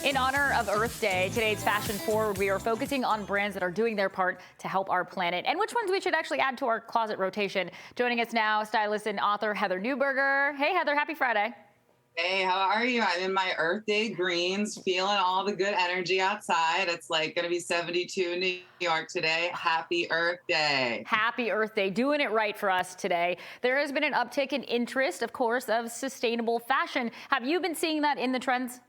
In honor of Earth Day, today's Fashion Forward, we are focusing on brands that are doing their part to help our planet and which ones we should actually add to our closet rotation. Joining us now, stylist and author Heather Newberger. Hey, Heather, happy Friday. Hey, how are you? I'm in my Earth Day greens, feeling all the good energy outside. It's like going to be 72 in New York today. Happy Earth Day. Happy Earth Day, doing it right for us today. There has been an uptick in interest, of course, of sustainable fashion. Have you been seeing that in the trends?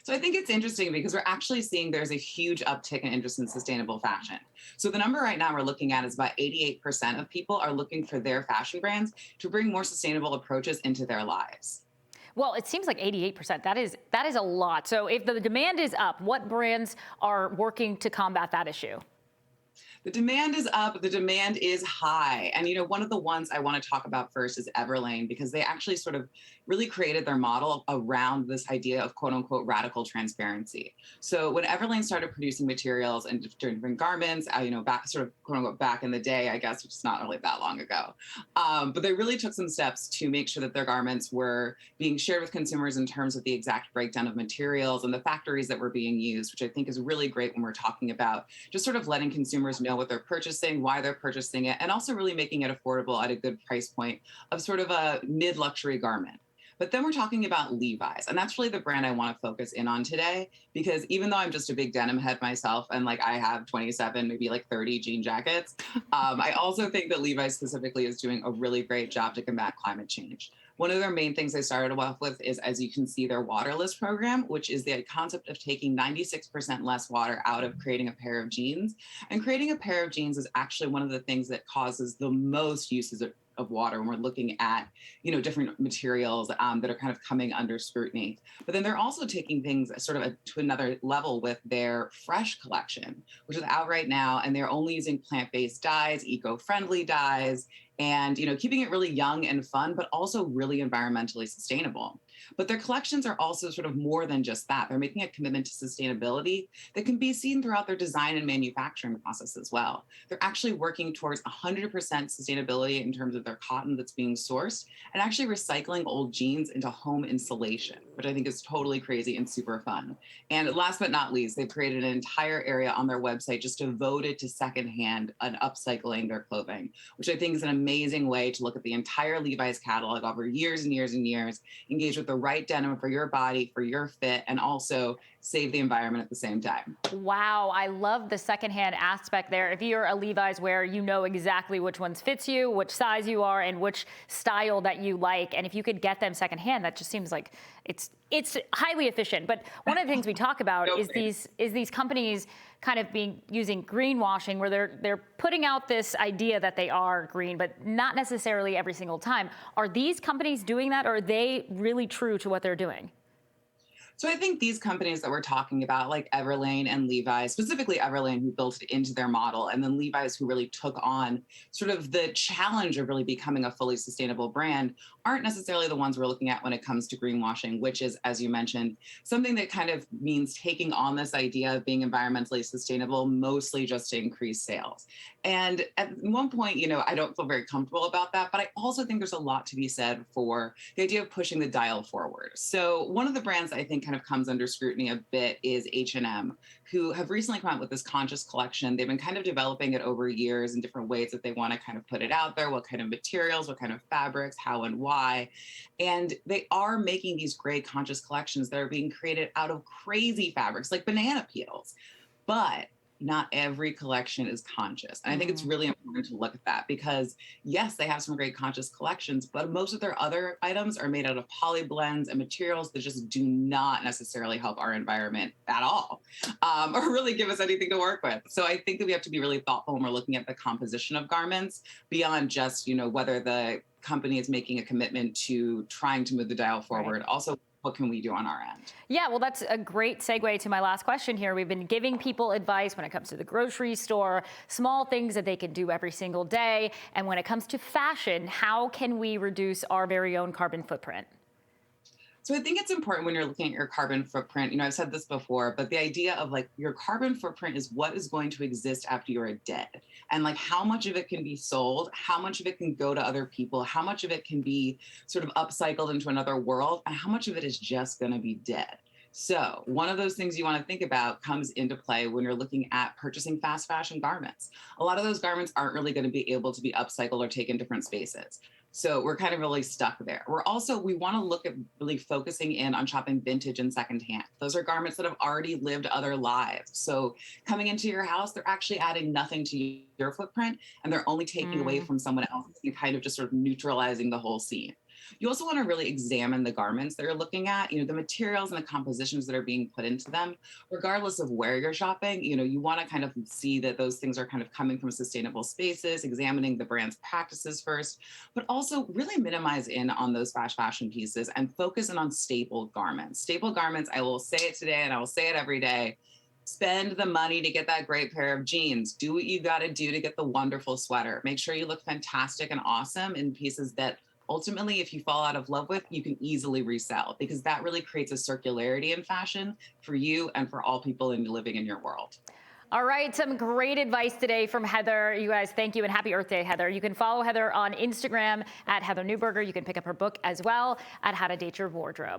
So I think it's interesting because we're actually seeing there's a huge uptick in interest in sustainable fashion. So the number right now we're looking at is about 88% of people are looking for their fashion brands to bring more sustainable approaches into their lives. Well, it seems like 88%. That is a lot. So if the demand is up, what brands are working to combat that issue? The demand is up, the demand is high. And, one of the ones I want to talk about first is Everlane, because they actually sort of really created their model around this idea of quote unquote radical transparency. So when Everlane started producing materials and different garments, back sort of quote unquote back in the day, I guess, which is not really that long ago. But they really took some steps to make sure that their garments were being shared with consumers in terms of the exact breakdown of materials and the factories that were being used, which I think is really great when we're talking about just sort of letting consumers know what they're purchasing, why they're purchasing it, and also really making it affordable at a good price point of sort of a mid-luxury garment. But then we're talking about Levi's, and that's really the brand I want to focus in on today, because even though I'm just a big denim head myself, and like I have 27, maybe like 30 jean jackets, I also think that Levi's specifically is doing a really great job to combat climate change. One of their main things they started off with is, as you can see, their waterless program, which is the concept of taking 96% less water out of creating a pair of jeans. And creating a pair of jeans is actually one of the things that causes the most uses of water when we're looking at different materials that are kind of coming under scrutiny. But then they're also taking things sort of to another level with their Fresh collection, which is out right now, and they're only using plant-based dyes, eco-friendly dyes, and keeping it really young and fun, but also really environmentally sustainable. But their collections are also sort of more than just that. They're making a commitment to sustainability that can be seen throughout their design and manufacturing process as well. They're actually working towards 100% sustainability in terms of their cotton that's being sourced, and actually recycling old jeans into home insulation, which I think is totally crazy and super fun. And last but not least, they've created an entire area on their website just devoted to secondhand and upcycling their clothing, which I think is an amazing way to look at the entire Levi's catalog over years and years and years, engage with the right denim for your body, for your fit, and also save the environment at the same time. Wow, I love the secondhand aspect there. If you're a Levi's wearer, you know exactly which ones fits you, which size you are, and which style that you like. And if you could get them secondhand, that just seems like it's highly efficient. But one of the things we talk about is these companies kind of using greenwashing, where they're putting out this idea that they are green, but not necessarily every single time. Are these companies doing that, or are they really true to what they're doing? So I think these companies that we're talking about, like Everlane and Levi's, specifically Everlane, who built it into their model, and then Levi's, who really took on sort of the challenge of really becoming a fully sustainable brand, aren't necessarily the ones we're looking at when it comes to greenwashing, which is, as you mentioned, something that kind of means taking on this idea of being environmentally sustainable, mostly just to increase sales. And at one point, I don't feel very comfortable about that, but I also think there's a lot to be said for the idea of pushing the dial forward. So one of the brands I think kind of comes under scrutiny a bit is H&M, who have recently come out with this conscious collection. They've been kind of developing it over years in different ways that they want to kind of put it out there, what kind of materials, what kind of fabrics, how and why. And they are making these great conscious collections that are being created out of crazy fabrics like banana peels. But not every collection is conscious. And I think it's really important to look at that, because yes, they have some great conscious collections, but most of their other items are made out of poly blends and materials that just do not necessarily help our environment at all, or really give us anything to work with. So I think that we have to be really thoughtful when we're looking at the composition of garments beyond just, whether the company is making a commitment to trying to move the dial forward. Right. Also, what can we do on our end? Yeah, well, that's a great segue to my last question here. We've been giving people advice when it comes to the grocery store, small things that they can do every single day. And when it comes to fashion, how can we reduce our very own carbon footprint? So I think it's important when you're looking at your carbon footprint. I've said this before, but the idea of like your carbon footprint is what is going to exist after you're dead. And like how much of it can be sold, how much of it can go to other people, how much of it can be sort of upcycled into another world, and how much of it is just going to be dead. So, one of those things you want to think about comes into play when you're looking at purchasing fast fashion garments. A lot of those garments aren't really going to be able to be upcycled or taken different spaces. So, we're kind of really stuck there. We want to look at really focusing in on shopping vintage and secondhand. Those are garments that have already lived other lives. So, coming into your house, they're actually adding nothing to your footprint and they're only taking away Mm. from someone else and kind of just sort of neutralizing the whole scene. You also want to really examine the garments that you're looking at, the materials and the compositions that are being put into them, regardless of where you're shopping. You want to kind of see that those things are kind of coming from sustainable spaces, examining the brand's practices first, but also really minimize in on those fast fashion pieces and focus in on staple garments. Staple garments, I will say it today and I will say it every day. Spend the money to get that great pair of jeans. Do what you got to do to get the wonderful sweater. Make sure you look fantastic and awesome in pieces that ultimately, if you fall out of love with, you can easily resell because that really creates a circularity in fashion for you and for all people living in your world. All right, some great advice today from Heather. You guys, thank you and happy Earth Day, Heather. You can follow Heather on Instagram at Heather Newberger. You can pick up her book as well at How to Date Your Wardrobe.